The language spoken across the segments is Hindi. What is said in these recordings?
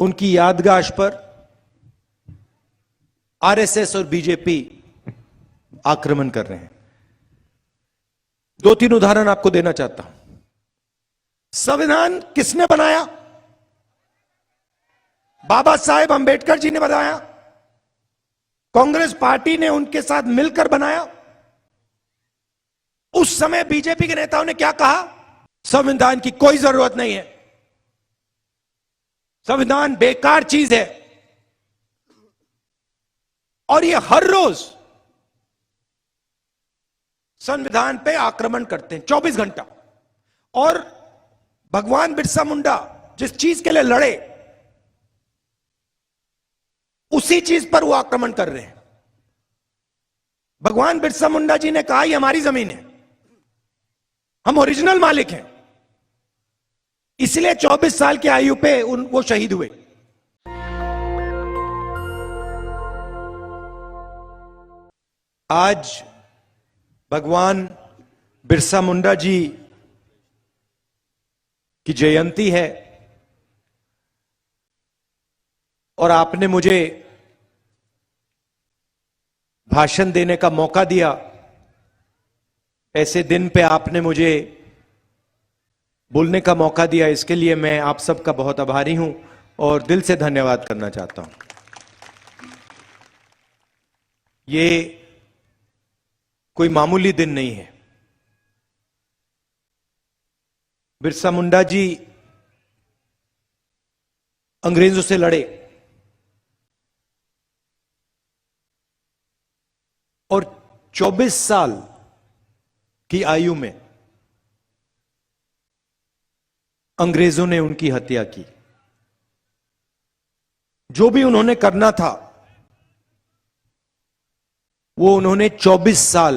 उनकी यादगार पर आरएसएस और बीजेपी आक्रमण कर रहे हैं। दो तीन उदाहरण आपको देना चाहता हूं। संविधान किसने बनाया? बाबा साहेब अंबेडकर जी ने बनाया। कांग्रेस पार्टी ने उनके साथ मिलकर बनाया। उस समय बीजेपी के नेताओं ने क्या कहा? संविधान की कोई जरूरत नहीं है, संविधान बेकार चीज है। और ये हर रोज संविधान पे आक्रमण करते हैं 24 घंटा। और भगवान बिरसा मुंडा जिस चीज के लिए लड़े उसी चीज पर वो आक्रमण कर रहे हैं। भगवान बिरसा मुंडा जी ने कहा ये हमारी जमीन है, हम ओरिजिनल मालिक हैं, इसलिए 24 साल की आयु पे वो शहीद हुए। आज भगवान बिरसा मुंडा जी की जयंती है और आपने मुझे भाषण देने का मौका दिया। ऐसे दिन पे आपने मुझे बोलने का मौका दिया, इसके लिए मैं आप सबका बहुत आभारी हूं और दिल से धन्यवाद करना चाहता हूं। ये कोई मामूली दिन नहीं है। बिरसा मुंडा जी अंग्रेजों से लड़े और 24 साल की आयु में अंग्रेजों ने उनकी हत्या की। जो भी उन्होंने करना था वो उन्होंने 24 साल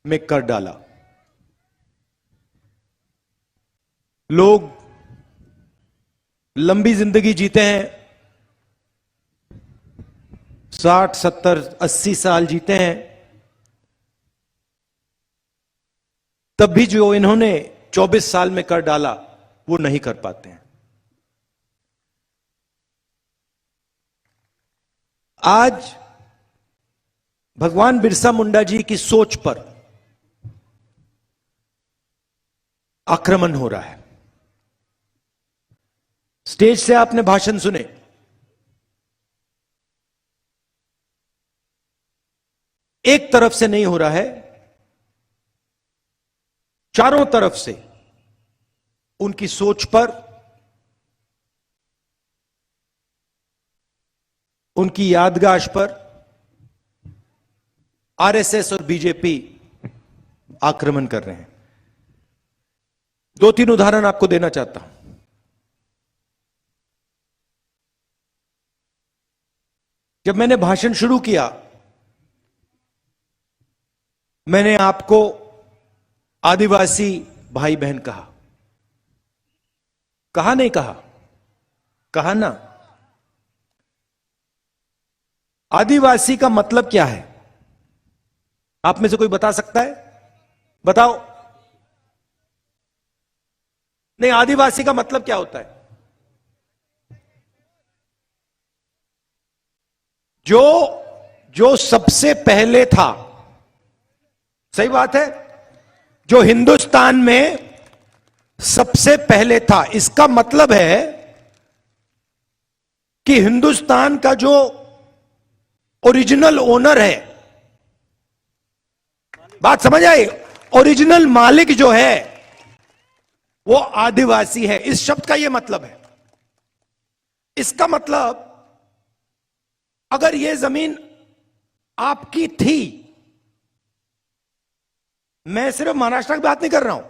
में कर डाला। लोग लंबी जिंदगी जीते हैं, 60, 70, 80 साल जीते हैं, तब भी जो इन्होंने 24 साल में कर डाला वो नहीं कर पाते हैं। आज भगवान बिरसा मुंडा जी की सोच पर आक्रमण हो रहा है। स्टेज से आपने भाषण सुने, एक तरफ से नहीं हो रहा है, चारों तरफ से उनकी सोच पर, उनकी यादगार पर आरएसएस और बीजेपी आक्रमण कर रहे हैं। दो तीन उदाहरण आपको देना चाहता हूं। जब मैंने भाषण शुरू किया, मैंने आपको आदिवासी भाई बहन कहा। कहा नहीं कहा? कहा ना। आदिवासी का मतलब क्या है? आप में से कोई बता सकता है? बताओ। नहीं, आदिवासी का मतलब क्या होता है? जो सबसे पहले था। सही बात है, जो हिंदुस्तान में सबसे पहले था। इसका मतलब है कि हिंदुस्तान का जो ओरिजिनल ओनर है, बात समझ आई? ओरिजिनल मालिक जो है वो आदिवासी है। इस शब्द का यह मतलब है। इसका मतलब अगर यह जमीन आपकी थी, मैं सिर्फ महाराष्ट्र की बात नहीं कर रहा हूं,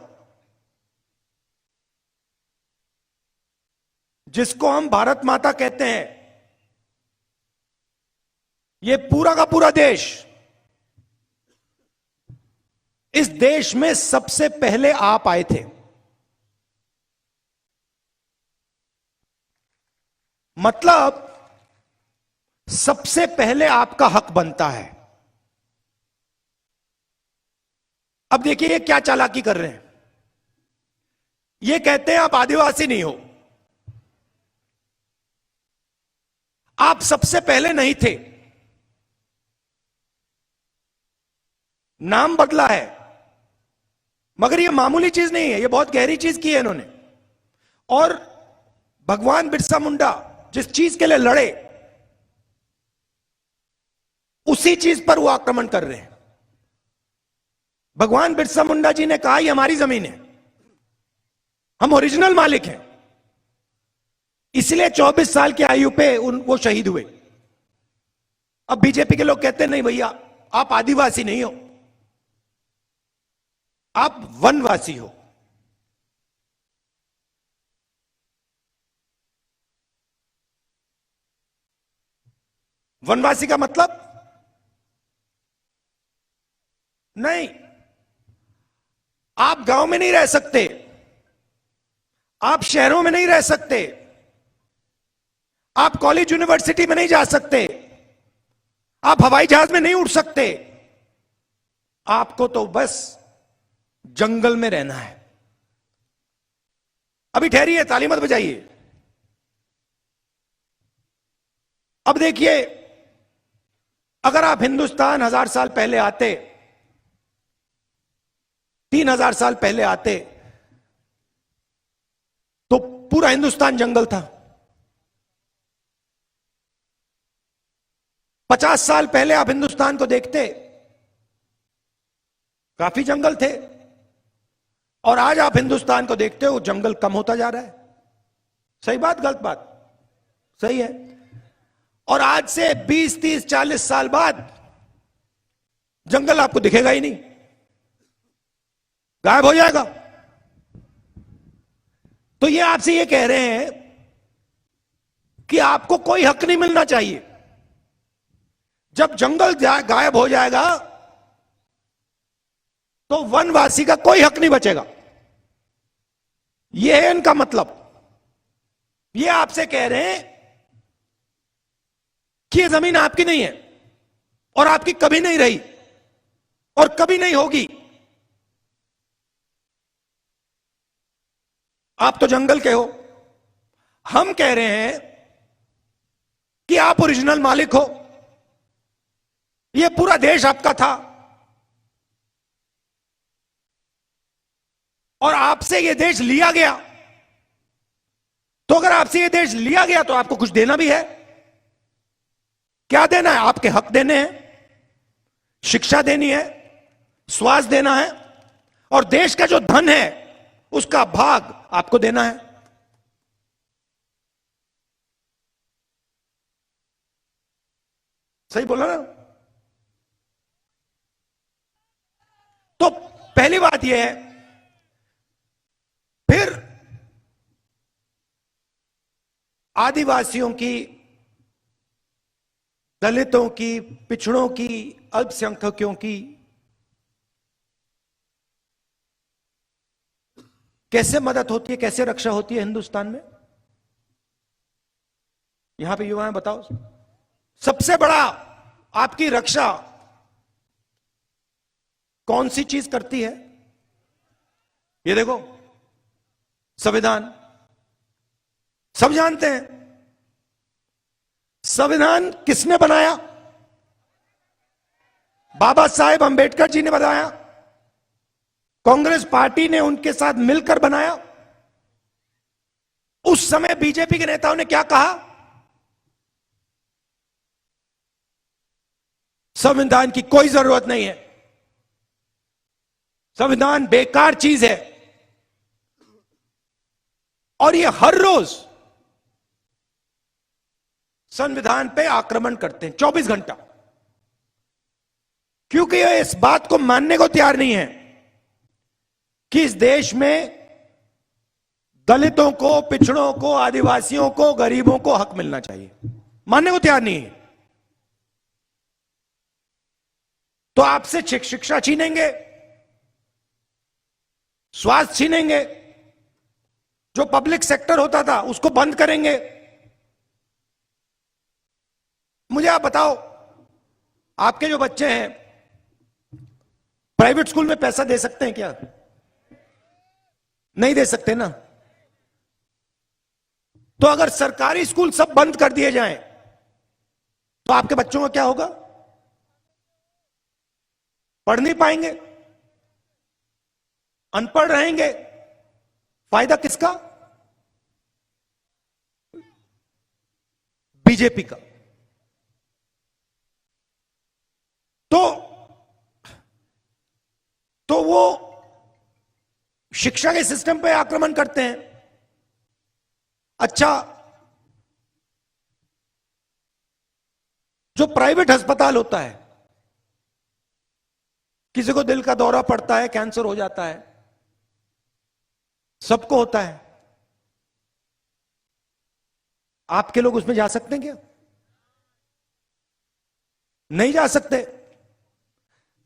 जिसको हम भारत माता कहते हैं, यह पूरा का पूरा देश, इस देश में सबसे पहले आप आए थे। मतलब सबसे पहले आपका हक बनता है। अब देखिए ये क्या चालाकी कर रहे हैं। ये कहते हैं आप आदिवासी नहीं हो, आप सबसे पहले नहीं थे, नाम बदला है, मगर यह मामूली चीज नहीं है, यह बहुत गहरी चीज की है इन्होंने। और भगवान बिरसा मुंडा जिस चीज के लिए लड़े, उसी चीज पर वो आक्रमण कर रहे हैं। भगवान बिरसा मुंडा जी ने कहा ये हमारी जमीन है, हम ओरिजिनल मालिक हैं, इसलिए 24 साल की आयु पे वो शहीद हुए। अब बीजेपी के लोग कहते हैं नहीं भैया, आप आदिवासी नहीं हो, आप वनवासी हो। वनवासी का मतलब नहीं, आप गांव में नहीं रह सकते, आप शहरों में नहीं रह सकते, आप कॉलेज यूनिवर्सिटी में नहीं जा सकते, आप हवाई जहाज में नहीं उड़ सकते, आपको तो बस जंगल में रहना है। अभी ठहरिए, ताली मत बजाइए। अब देखिए, अगर आप हिंदुस्तान 1000 साल पहले आते, 3000 साल पहले आते, तो पूरा हिंदुस्तान जंगल था। 50 साल पहले आप हिंदुस्तान को देखते, काफी जंगल थे, और आज आप हिंदुस्तान को देखते हो, जंगल कम होता जा रहा है। सही बात, गलत बात? सही है। और आज से 20, 30, 40 साल बाद जंगल आपको दिखेगा ही नहीं, गायब हो जाएगा। तो ये आपसे ये कह रहे हैं कि आपको कोई हक नहीं मिलना चाहिए। जब जंगल गायब हो जाएगा तो वनवासी का कोई हक नहीं बचेगा। यह है इनका मतलब। ये आपसे कह रहे हैं कि यह जमीन आपकी नहीं है, और आपकी कभी नहीं रही, और कभी नहीं होगी। आप तो जंगल के हो। हम कह रहे हैं कि आप ओरिजिनल मालिक हो, यह पूरा देश आपका था, और आपसे यह देश लिया गया। तो अगर आपसे यह देश लिया गया तो आपको कुछ देना भी है। क्या देना है? आपके हक देने हैं, शिक्षा देनी है, स्वास्थ्य देना है, और देश का जो धन है उसका भाग आपको देना है। सही बोला ना? तो पहली बात यह है, फिर आदिवासियों की, दलितों की, पिछड़ों की, अल्पसंख्यकों की कैसे मदद होती है, कैसे रक्षा होती है हिंदुस्तान में? यहां पे युवा हैं, बताओ। सबसे बड़ा आपकी रक्षा कौन सी चीज करती है? ये देखो, संविधान। सब जानते हैं संविधान किसने बनाया? बाबा साहेब अंबेडकर जी ने बनाया। कांग्रेस पार्टी ने उनके साथ मिलकर बनाया। उस समय बीजेपी के नेताओं ने क्या कहा? संविधान की कोई जरूरत नहीं है, संविधान बेकार चीज है। और ये हर रोज संविधान पे आक्रमण करते हैं 24 घंटा, क्योंकि ये इस बात को मानने को तैयार नहीं है कि इस देश में दलितों को, पिछड़ों को, आदिवासियों को, गरीबों को हक मिलना चाहिए। मानने को तैयार नहीं है। तो आपसे शिक्षा छीनेंगे, स्वास्थ्य छीनेंगे, जो पब्लिक सेक्टर होता था उसको बंद करेंगे। मुझे आप बताओ, आपके जो बच्चे हैं प्राइवेट स्कूल में पैसा दे सकते हैं क्या? नहीं दे सकते ना। तो अगर सरकारी स्कूल सब बंद कर दिए जाएं, तो आपके बच्चों का क्या होगा? पढ़ नहीं पाएंगे, अनपढ़ रहेंगे। फायदा किसका? बीजेपी का। तो वो शिक्षा के सिस्टम पे आक्रमण करते हैं। अच्छा, जो प्राइवेट अस्पताल होता है, किसी को दिल का दौरा पड़ता है, कैंसर हो जाता है, सबको होता है, आपके लोग उसमें जा सकते हैं क्या? नहीं जा सकते।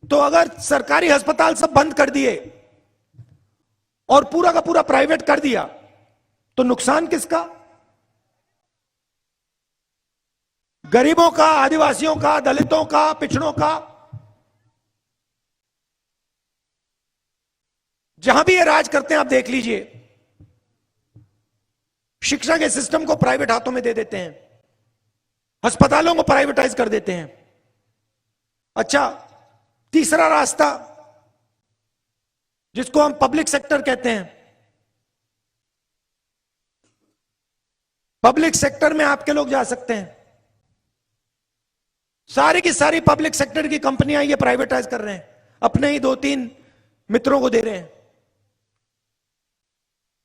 तो अगर सरकारी अस्पताल सब बंद कर दिए और पूरा का पूरा प्राइवेट कर दिया, तो नुकसान किसका? गरीबों का, आदिवासियों का, दलितों का, पिछड़ों का। जहां भी ये राज करते हैं, आप देख लीजिए, शिक्षा के सिस्टम को प्राइवेट हाथों में दे देते हैं, अस्पतालों को प्राइवेटाइज कर देते हैं। अच्छा, तीसरा रास्ता जिसको हम पब्लिक सेक्टर कहते हैं, पब्लिक सेक्टर में आपके लोग जा सकते हैं। सारी की सारी पब्लिक सेक्टर की कंपनियां ये प्राइवेटाइज कर रहे हैं, अपने ही 2-3 मित्रों को दे रहे हैं।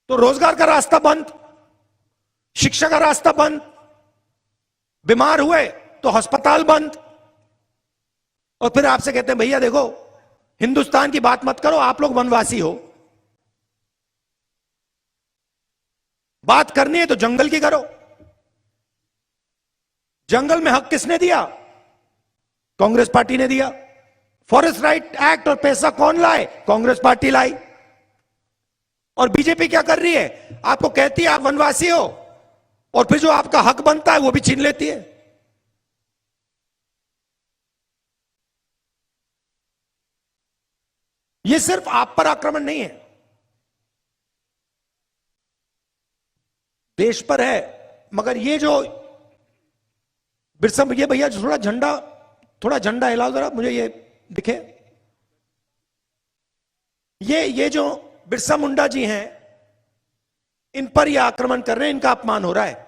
तो रोजगार का रास्ता बंद, शिक्षा का रास्ता बंद, बीमार हुए तो अस्पताल बंद। और फिर आपसे कहते हैं भैया देखो, हिंदुस्तान की बात मत करो, आप लोग वनवासी हो, बात करनी है तो जंगल की करो। जंगल में हक किसने दिया? कांग्रेस पार्टी ने दिया। फॉरेस्ट राइट एक्ट और पैसा कौन लाए? कांग्रेस पार्टी लाई। और बीजेपी क्या कर रही है? आपको कहती है आप वनवासी हो, और फिर जो आपका हक बनता है वो भी छीन लेती है। ये सिर्फ आप पर आक्रमण नहीं है, देश पर है। मगर ये जो बिरसा, ये भैया थोड़ा झंडा हिलाओ जरा, मुझे ये दिखे। ये जो बिरसा मुंडा जी हैं, इन पर ये आक्रमण कर रहे हैं, इनका अपमान हो रहा है।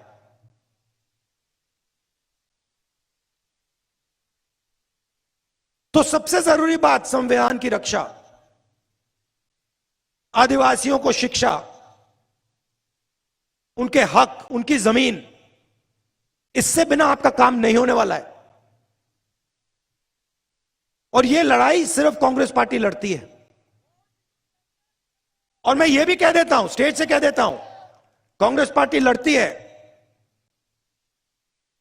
तो सबसे जरूरी बात, संविधान की रक्षा, आदिवासियों को शिक्षा, उनके हक, उनकी जमीन, इससे बिना आपका काम नहीं होने वाला है। और यह लड़ाई सिर्फ कांग्रेस पार्टी लड़ती है। और मैं यह भी कह देता हूं, स्टेज से कह देता हूं, कांग्रेस पार्टी लड़ती है,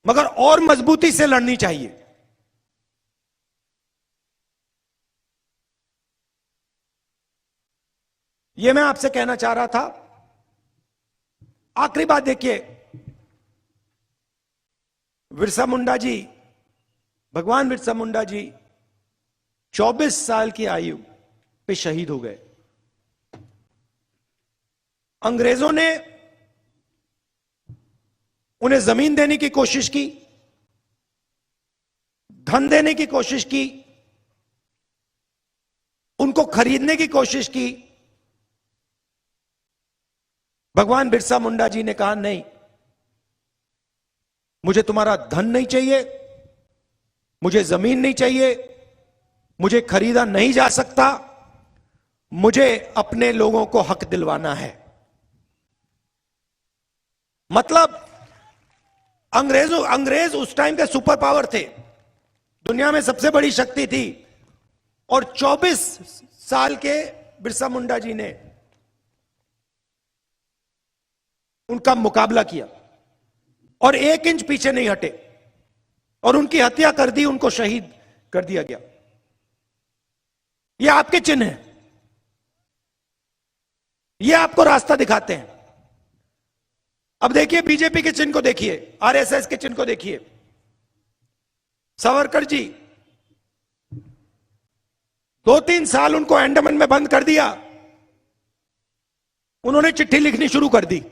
मगर और मजबूती से लड़नी चाहिए। यह मैं आपसे कहना चाह रहा था। आखिरी बात देखिए, बिरसा मुंडा जी, भगवान बिरसा मुंडा जी 24 साल की आयु पे शहीद हो गए। अंग्रेजों ने उन्हें जमीन देने की कोशिश की, धन देने की कोशिश की, उनको खरीदने की कोशिश की। भगवान बिरसा मुंडा जी ने कहा नहीं, मुझे तुम्हारा धन नहीं चाहिए, मुझे जमीन नहीं चाहिए, मुझे खरीदा नहीं जा सकता, मुझे अपने लोगों को हक दिलवाना है। मतलब अंग्रेज उस टाइम के सुपर पावर थे, दुनिया में सबसे बड़ी शक्ति थी, और 24 साल के बिरसा मुंडा जी ने उनका मुकाबला किया और 1 इंच पीछे नहीं हटे, और उनकी हत्या कर दी, उनको शहीद कर दिया गया। ये आपके चिन्ह हैं, ये आपको रास्ता दिखाते हैं। अब देखिए बीजेपी के चिन्ह को देखिए, आरएसएस के चिन्ह को देखिए। सावरकर जी 2-3 साल उनको अंडमान में बंद कर दिया, उन्होंने चिट्ठी लिखनी शुरू कर दी,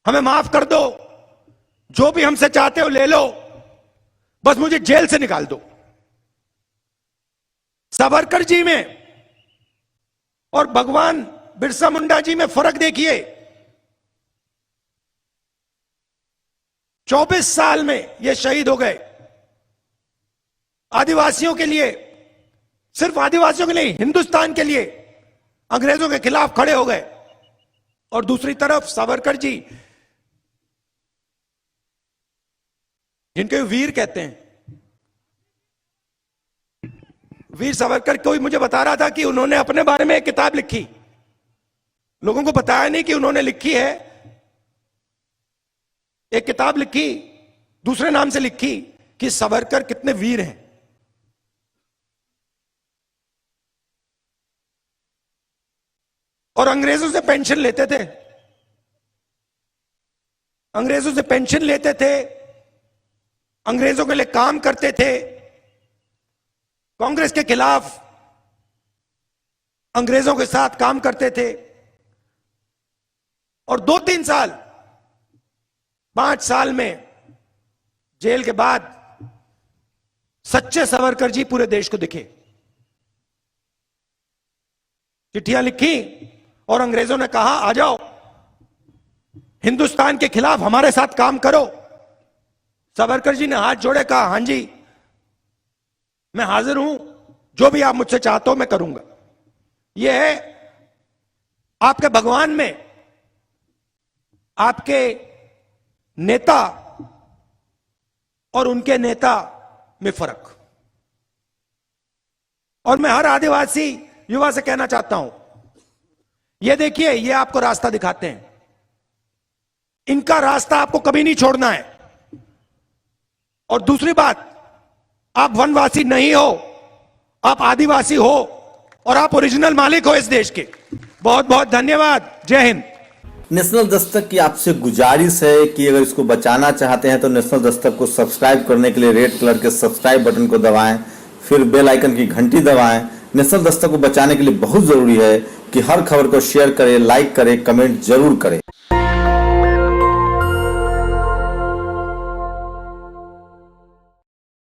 हमें माफ कर दो, जो भी हमसे चाहते हो ले लो, बस मुझे जेल से निकाल दो। सावरकर जी में और भगवान बिरसा मुंडा जी में फर्क देखिए। 24 साल में ये शहीद हो गए। आदिवासियों के लिए, सिर्फ आदिवासियों के लिए, हिंदुस्तान के लिए अंग्रेजों के खिलाफ खड़े हो गए। और दूसरी तरफ सावरकर जी, जिनके वीर कहते हैं, वीर सावरकर, कोई मुझे बता रहा था कि उन्होंने अपने बारे में एक किताब लिखी, लोगों को बताया नहीं कि उन्होंने लिखी है। एक किताब लिखी, दूसरे नाम से लिखी, कि सावरकर कितने वीर हैं। और अंग्रेजों से पेंशन लेते थे, अंग्रेजों से पेंशन लेते थे, अंग्रेजों के लिए काम करते थे, कांग्रेस के खिलाफ अंग्रेजों के साथ काम करते थे। और 2-3 साल, 5 साल में जेल के बाद सच्चे सावरकर जी पूरे देश को दिखे। चिट्ठियां लिखी और अंग्रेजों ने कहा, आ जाओ, हिंदुस्तान के खिलाफ हमारे साथ काम करो। सावरकर जी ने हाथ जोड़े, कहा, हां जी, मैं हाजिर हूं, जो भी आप मुझसे चाहते हो मैं करूंगा। यह है आपके भगवान में, आपके नेता और उनके नेता में फर्क। और मैं हर आदिवासी युवा से कहना चाहता हूं, यह देखिए, ये आपको रास्ता दिखाते हैं, इनका रास्ता आपको कभी नहीं छोड़ना है। और दूसरी बात, आप वनवासी नहीं हो, आप आदिवासी हो और आप ओरिजिनल मालिक हो इस देश के। बहुत बहुत धन्यवाद। जय हिंद। नेशनल दस्तक की आपसे गुजारिश है कि अगर इसको बचाना चाहते हैं तो नेशनल दस्तक को सब्सक्राइब करने के लिए रेड कलर के सब्सक्राइब बटन को दबाएं, फिर बेल आइकन की घंटी दबाएं। नेशनल दस्तक को बचाने के लिए बहुत जरूरी है कि हर खबर को शेयर करें, लाइक करें, कमेंट जरूर करें।